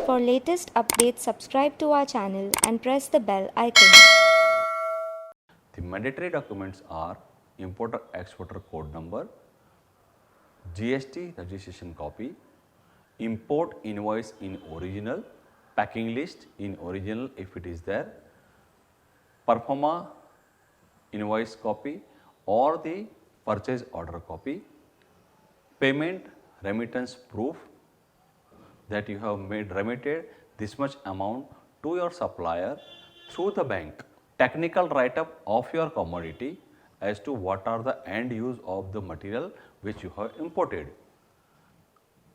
For latest updates, subscribe to our channel and press the bell icon. The mandatory documents are importer-exporter code number, GST registration copy, import invoice in original, packing list in original if it is there, performa invoice copy or the purchase order copy, payment remittance proof that you have remitted this much amount to your supplier through the bank, technical write-up of your commodity as to what are the end use of the material which you have imported,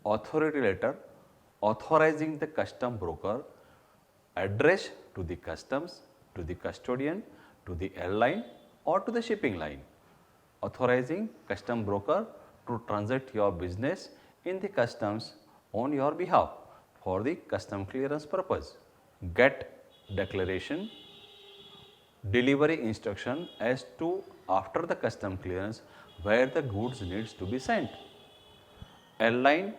authority letter authorizing the custom broker, address to the customs, to the custodian, to the airline or to the shipping line, authorizing custom broker to transact your business in the customs on your behalf for the custom clearance purpose, get declaration, delivery instruction as to after the custom clearance where the goods needs to be sent, airline,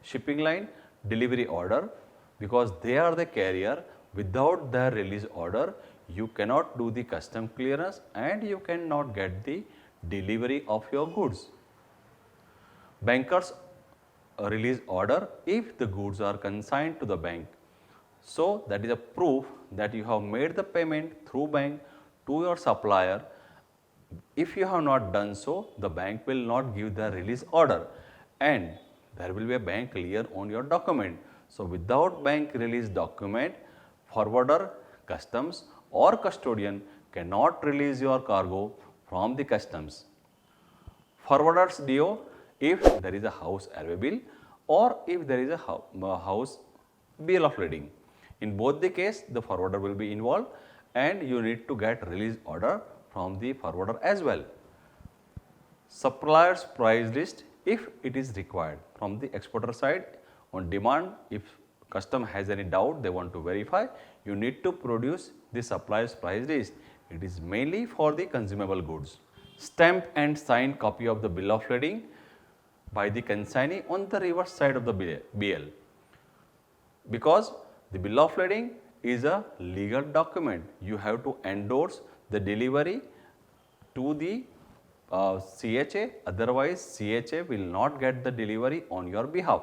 shipping line delivery order because they are the carrier. Without their release order you cannot do the custom clearance and you cannot get the delivery of your goods. Bankers release order if the goods are consigned to the bank. So that is a proof that you have made the payment through bank to your supplier. If you have not done so, the bank will not give the release order and there will be a bank clear on your document. So without bank release document, forwarder, customs or custodian cannot release your cargo from the customs. Forwarders DO if there is a house airway bill or if there is a house bill of lading. In both the case the forwarder will be involved and you need to get release order from the forwarder as well. Supplier's price list if it is required from the exporter side on demand. If custom has any doubt they want to verify, you need to produce the supplier's price list. It is mainly for the consumable goods. Stamp and signed copy of the bill of lading by the consignee on the reverse side of the BL, because the bill of lading is a legal document. You have to endorse the delivery to the CHA, otherwise CHA will not get the delivery on your behalf.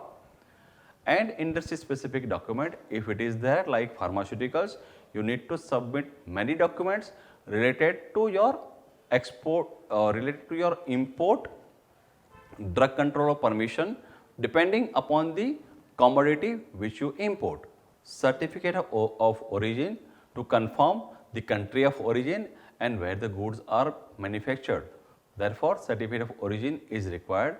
And industry specific document if it is there, like pharmaceuticals, you need to submit many documents related to your export related to your import, drug control permission depending upon the commodity which you import, certificate of origin to confirm the country of origin and where the goods are manufactured. Therefore, certificate of origin is required,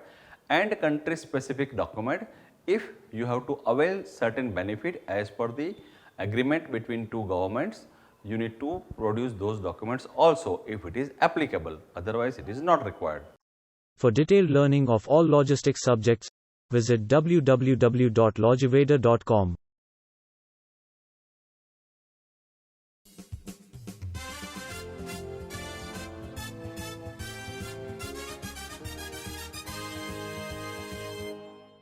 and country specific document if you have to avail certain benefit as per the agreement between two governments, you need to produce those documents also if it is applicable, otherwise it is not required. For detailed learning of all logistics subjects, visit www.logiveda.com.